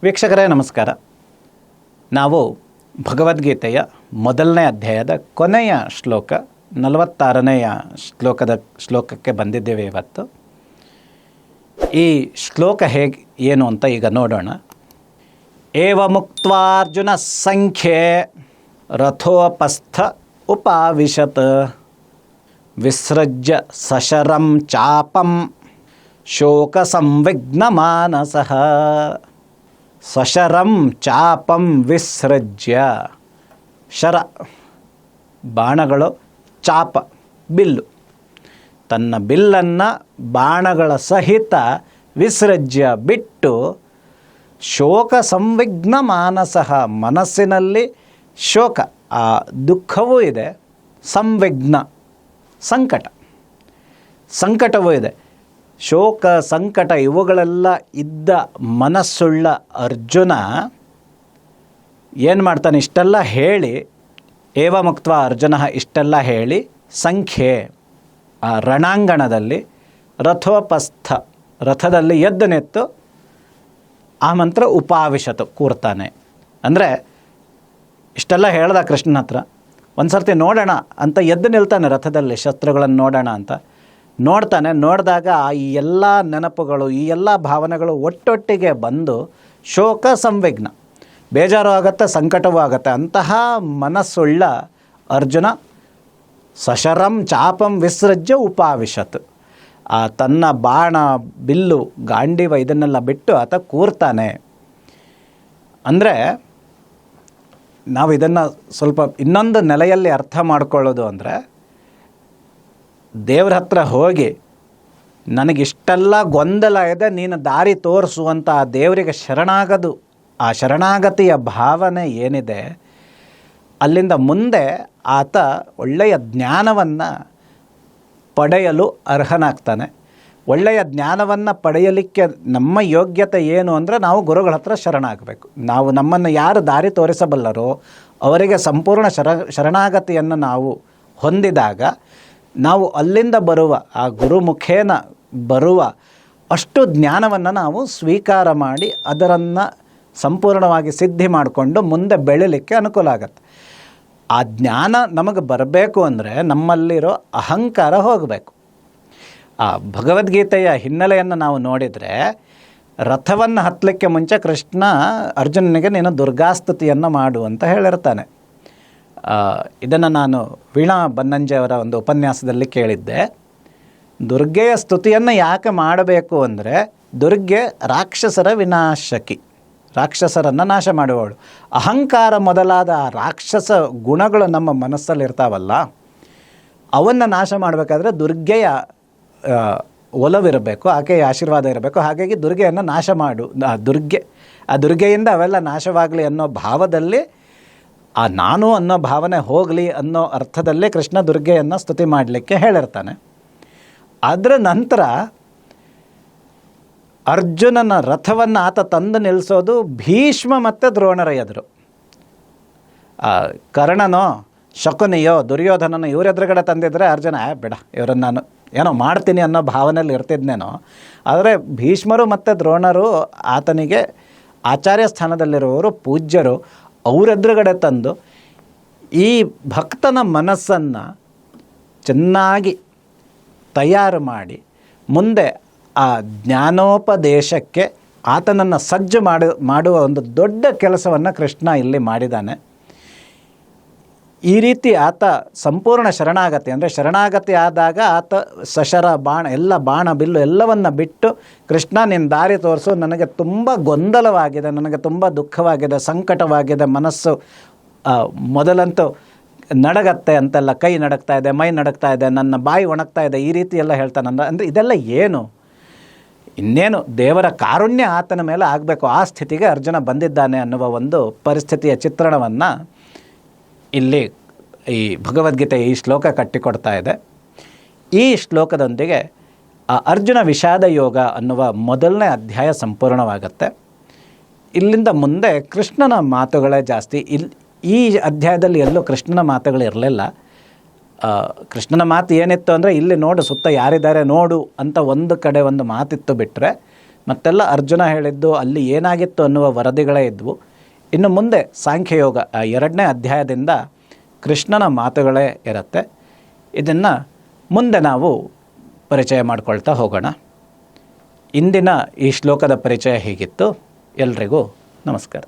ವೀಕ್ಷಕರೇ ನಮಸ್ಕಾರ. ನಾವು ಭಗವದ್ಗೀತೆಯ ಮೊದಲನೇ ಅಧ್ಯಾಯದ ಕೊನೆಯ ಶ್ಲೋಕ 46ನೆಯ ಶ್ಲೋಕಕ್ಕೆ ಬಂದಿದ್ದೇವೆ ಇವತ್ತು. ಈ ಶ್ಲೋಕ ಏನು ಅಂತ ಈಗ ನೋಡೋಣ. ಏವ ಮುಕ್ತ್ವಾರ್ಜುನ ಸಂಖ್ಯೆ ರಥೋಪಸ್ಥ ಉಪಾವಿಶತ್ ವಿಸೃಜ್ಯ ಸಶರಂ ಚಾಪಂ ಶೋಕ ಸಂವಿಘ್ನ ಮಾನಸಃ. ಸಶರಂ ಚಾಪಂ ವಿಸೃಜ್ಯ, ಶರ ಬಾಣಗಳು, ಚಾಪ ಬಿಲ್ಲು, ತನ್ನ ಬಿಲ್ಲನ್ನು ಬಾಣಗಳ ಸಹಿತ ವಿಸೃಜ್ಯ ಬಿಟ್ಟು, ಶೋಕ ಸಂವಿಘ್ನ ಮಾನಸಃ, ಮನಸ್ಸಿನಲ್ಲಿ ಶೋಕ, ಆ ದುಃಖವೂ ಇದೆ, ಸಂವಿಘ್ನ ಸಂಕಟವೂ ಇದೆ. ಶೋಕ ಸಂಕಟ ಇವುಗಳೆಲ್ಲ ಇದ್ದ ಮನಸ್ಸುಳ್ಳ ಅರ್ಜುನ ಏನು ಮಾಡ್ತಾನೆ? ಇಷ್ಟೆಲ್ಲ ಹೇಳಿ, ಏವ ಮುಕ್ತ್ವಾ ಅರ್ಜುನ ಇಷ್ಟೆಲ್ಲ ಹೇಳಿ, ಸಂಖ್ಯೆ ಆ ರಣಾಂಗಣದಲ್ಲಿ ರಥೋಪಸ್ಥ, ರಥದಲ್ಲಿ ಎದ್ದು ನಿಂತು ಆ ಮಂತ್ರ ಉಪಾವಿಶತು, ಕೂರ್ತಾನೆ. ಅಂದರೆ ಇಷ್ಟೆಲ್ಲ ಹೇಳ್ದ ಕೃಷ್ಣನ ಹತ್ರ, ಒಂದು ಸರ್ತಿ ನೋಡೋಣ ಅಂತ ಎದ್ದು ನಿಲ್ತಾನೆ ರಥದಲ್ಲಿ, ಶಸ್ತ್ರಗಳನ್ನು ನೋಡೋಣ ಅಂತ ನೋಡ್ತಾನೆ. ನೋಡಿದಾಗ ಈ ಎಲ್ಲ ನೆನಪುಗಳು, ಈ ಎಲ್ಲ ಭಾವನೆಗಳು ಒಟ್ಟೊಟ್ಟಿಗೆ ಬಂದು ಶೋಕ ಸಂವಿಘ್ನ, ಬೇಜಾರು ಆಗುತ್ತೆ, ಸಂಕಟವೂ ಆಗುತ್ತೆ. ಅಂತಹ ಮನಸ್ಸುಳ್ಳ ಅರ್ಜುನ ಸಶರಂ ಚಾಪಂ ವಿಸೃಜ್ಯ ಉಪಾವಿಶತ್, ಆ ತನ್ನ ಬಾಣ, ಬಿಲ್ಲು, ಗಾಂಡೀವ ಇದನ್ನೆಲ್ಲ ಬಿಟ್ಟು ಆತ ಕೂರ್ತಾನೆ. ಅಂದರೆ ನಾವು ಇದನ್ನು ಸ್ವಲ್ಪ ಇನ್ನೊಂದು ನೆಲೆಯಲ್ಲಿ ಅರ್ಥ ಮಾಡ್ಕೊಳ್ಳೋದು ಅಂದರೆ, ದೇವ್ರ ಹತ್ರ ಹೋಗಿ ನನಗಿಷ್ಟೆಲ್ಲ ಗೊಂದಲ ಇದೆ, ನೀನು ದಾರಿ ತೋರಿಸುವಂಥ ಆ ದೇವರಿಗೆ ಶರಣಾಗದು, ಆ ಶರಣಾಗತಿಯ ಭಾವನೆ ಏನಿದೆ, ಅಲ್ಲಿಂದ ಮುಂದೆ ಆತ ಒಳ್ಳೆಯ ಜ್ಞಾನವನ್ನು ಪಡೆಯಲು ಅರ್ಹನಾಗ್ತಾನೆ. ಒಳ್ಳೆಯ ಜ್ಞಾನವನ್ನು ಪಡೆಯಲಿಕ್ಕೆ ನಮ್ಮ ಯೋಗ್ಯತೆ ಏನು ಅಂದರೆ, ನಾವು ಗುರುಗಳ ಹತ್ರ ಶರಣಾಗಬೇಕು. ನಾವು ನಮ್ಮನ್ನು ಯಾರು ದಾರಿ ತೋರಿಸಬಲ್ಲರೋ ಅವರಿಗೆ ಸಂಪೂರ್ಣ ಶರಣಾಗತಿಯನ್ನು ನಾವು ಹೊಂದಿದಾಗ, ನಾವು ಅಲ್ಲಿಂದ ಬರುವ ಆ ಗುರುಮುಖೇನ ಬರುವ ಅಷ್ಟು ಜ್ಞಾನವನ್ನು ನಾವು ಸ್ವೀಕಾರ ಮಾಡಿ ಅದರನ್ನು ಸಂಪೂರ್ಣವಾಗಿ ಸಿದ್ಧಿ ಮಾಡಿಕೊಂಡು ಮುಂದೆ ಬೆಳೀಲಿಕ್ಕೆ ಅನುಕೂಲ ಆಗುತ್ತೆ. ಆ ಜ್ಞಾನ ನಮಗೆ ಬರಬೇಕು ಅಂದರೆ ನಮ್ಮಲ್ಲಿರೋ ಅಹಂಕಾರ ಹೋಗಬೇಕು. ಆ ಭಗವದ್ಗೀತೆಯ ಹಿನ್ನೆಲೆಯನ್ನು ನಾವು ನೋಡಿದರೆ, ರಥವನ್ನು ಹತ್ತಲಿಕ್ಕೆ ಮುಂಚೆ ಕೃಷ್ಣ ಅರ್ಜುನನಿಗೆ ನೀನು ದುರ್ಗಾಸ್ತುತಿಯನ್ನು ಮಾಡು ಅಂತ ಹೇಳಿರ್ತಾನೆ. ಇದನ್ನು ನಾನು ವೀಣಾ ಬನ್ನಂಜೆಯವರ ಒಂದು ಉಪನ್ಯಾಸದಲ್ಲಿ ಕೇಳಿದ್ದೆ. ದುರ್ಗೆಯ ಸ್ತುತಿಯನ್ನು ಯಾಕೆ ಮಾಡಬೇಕು ಅಂದರೆ, ದುರ್ಗೆ ರಾಕ್ಷಸರ ವಿನಾಶಕಿ, ರಾಕ್ಷಸರನ್ನು ನಾಶ ಮಾಡುವವಳು. ಅಹಂಕಾರ ಮೊದಲಾದ ರಾಕ್ಷಸ ಗುಣಗಳು ನಮ್ಮ ಮನಸ್ಸಲ್ಲಿ ಇರ್ತಾವಲ್ಲ, ಅವನ್ನು ನಾಶ ಮಾಡಬೇಕಾದ್ರೆ ದುರ್ಗೆಯ ಒಲವಿರಬೇಕು, ಆಕೆಯ ಆಶೀರ್ವಾದ ಇರಬೇಕು. ಹಾಗಾಗಿ ದುರ್ಗೆಯನ್ನು ನಾಶ ಮಾಡು, ಆ ದುರ್ಗೆಯಿಂದ ಅವೆಲ್ಲ ನಾಶವಾಗಲಿ ಅನ್ನೋ ಭಾವದಲ್ಲಿ, ಆ ನಾನು ಅನ್ನೋ ಭಾವನೆ ಹೋಗಲಿ ಅನ್ನೋ ಅರ್ಥದಲ್ಲಿ ಕೃಷ್ಣ ದುರ್ಗೆಯನ್ನು ಸ್ತುತಿ ಮಾಡಲಿಕ್ಕೆ ಹೇಳಿರ್ತಾನೆ. ಅದರ ನಂತರ ಅರ್ಜುನನ ರಥವನ್ನು ಆತ ತಂದು ನಿಲ್ಲಿಸೋದು ಭೀಷ್ಮ ಮತ್ತು ದ್ರೋಣರ ಎದುರು. ಕರ್ಣನೋ ಶಕುನಿಯೋ ದುರ್ಯೋಧನನೋ ಇವರೆದುರುಗಡೆ ತಂದಿದ್ರೆ ಅರ್ಜುನ ಬೇಡ, ಇವರನ್ನು ನಾನು ಏನೋ ಮಾಡ್ತೀನಿ ಅನ್ನೋ ಭಾವನೆಯಲ್ಲಿ ಇರ್ತಿದ್ನೇನೋ. ಆದರೆ ಭೀಷ್ಮರು ಮತ್ತು ದ್ರೋಣರು ಆತನಿಗೆ ಆಚಾರ್ಯ ಸ್ಥಾನದಲ್ಲಿರುವವರು, ಪೂಜ್ಯರು, ಅವರೆದುರುಗಡೆ ತಂದು ಈ ಭಕ್ತನ ಮನಸ್ಸನ್ನು ಚೆನ್ನಾಗಿ ತಯಾರು ಮಾಡಿ ಮುಂದೆ ಆ ಜ್ಞಾನೋಪದೇಶಕ್ಕೆ ಆತನನ್ನು ಸಜ್ಜು ಮಾಡುವ ಒಂದು ದೊಡ್ಡ ಕೆಲಸವನ್ನು ಕೃಷ್ಣ ಇಲ್ಲಿ ಮಾಡಿದ್ದಾನೆ. ಈ ರೀತಿ ಆತ ಸಂಪೂರ್ಣ ಶರಣಾಗತಿ, ಅಂದರೆ ಶರಣಾಗತಿ ಆದಾಗ ಆತ ಸಶರ ಬಾಣ, ಎಲ್ಲ ಬಾಣ ಬಿಲ್ಲು ಎಲ್ಲವನ್ನು ಬಿಟ್ಟು, ಕೃಷ್ಣ ನಿನ್ನ ದಾರಿ ತೋರಿಸು, ನನಗೆ ತುಂಬ ಗೊಂದಲವಾಗಿದೆ, ನನಗೆ ತುಂಬ ದುಃಖವಾಗಿದೆ, ಸಂಕಟವಾಗಿದೆ, ಮನಸ್ಸು ಮೊದಲಂತೂ ನಡಗತ್ತೆ ಅಂತೆಲ್ಲ, ಕೈ ನಡಗ್ತಾ ಇದೆ, ಮೈ ನಡಗ್ತಾ ಇದೆ, ನನ್ನ ಬಾಯಿ ಒಣಗ್ತಾ ಇದೆ, ಈ ರೀತಿ ಎಲ್ಲ ಹೇಳ್ತಾನೆ. ಅಂದರೆ ಇದೆಲ್ಲ ಏನು? ಇನ್ನೇನು ದೇವರ ಕಾರುಣ್ಯ ಆತನ ಮೇಲೆ ಆಗಬೇಕು, ಆ ಸ್ಥಿತಿಗೆ ಅರ್ಜುನ ಬಂದಿದ್ದಾನೆ ಅನ್ನುವ ಒಂದು ಪರಿಸ್ಥಿತಿಯ ಚಿತ್ರಣವನ್ನು ಇಲ್ಲಿ ಈ ಭಗವದ್ಗೀತೆ ಈ ಶ್ಲೋಕ ಕಟ್ಟಿಕೊಡ್ತಾ ಇದೆ. ಈ ಶ್ಲೋಕದೊಂದಿಗೆ ಅರ್ಜುನ ವಿಷಾದ ಯೋಗ ಅನ್ನುವ ಮೊದಲನೇ ಅಧ್ಯಾಯ ಸಂಪೂರ್ಣವಾಗುತ್ತೆ. ಇಲ್ಲಿಂದ ಮುಂದೆ ಕೃಷ್ಣನ ಮಾತುಗಳೇ ಜಾಸ್ತಿ. ಈ ಅಧ್ಯಾಯದಲ್ಲಿ ಎಲ್ಲೂ ಕೃಷ್ಣನ ಮಾತುಗಳು ಇರಲಿಲ್ಲ. ಕೃಷ್ಣನ ಮಾತು ಏನಿತ್ತು ಅಂದರೆ, ಇಲ್ಲಿ ನೋಡು ಸುತ್ತ ಯಾರಿದ್ದಾರೆ ನೋಡು ಅಂತ ಒಂದು ಕಡೆ ಒಂದು ಮಾತಿತ್ತು ಬಿಟ್ಟರೆ, ಮತ್ತೆಲ್ಲ ಅರ್ಜುನ ಹೇಳಿದ್ದು ಅಲ್ಲಿ ಏನಾಗಿತ್ತು ಅನ್ನುವ ವರದಿಗಳೇ ಇದ್ವು. ಇನ್ನು ಮುಂದೆ ಸಾಂಖ್ಯಯೋಗ 2ನೇ ಅಧ್ಯಾಯದಿಂದ ಕೃಷ್ಣನ ಮಾತುಗಳೇ ಇರುತ್ತೆ. ಇದನ್ನು ಮುಂದೆ ನಾವು ಪರಿಚಯ ಮಾಡ್ಕೊಳ್ತಾ ಹೋಗೋಣ. ಇಂದಿನ ಈ ಶ್ಲೋಕದ ಪರಿಚಯ ಹೀಗಿತ್ತು. ಎಲ್ರಿಗೂ ನಮಸ್ಕಾರ.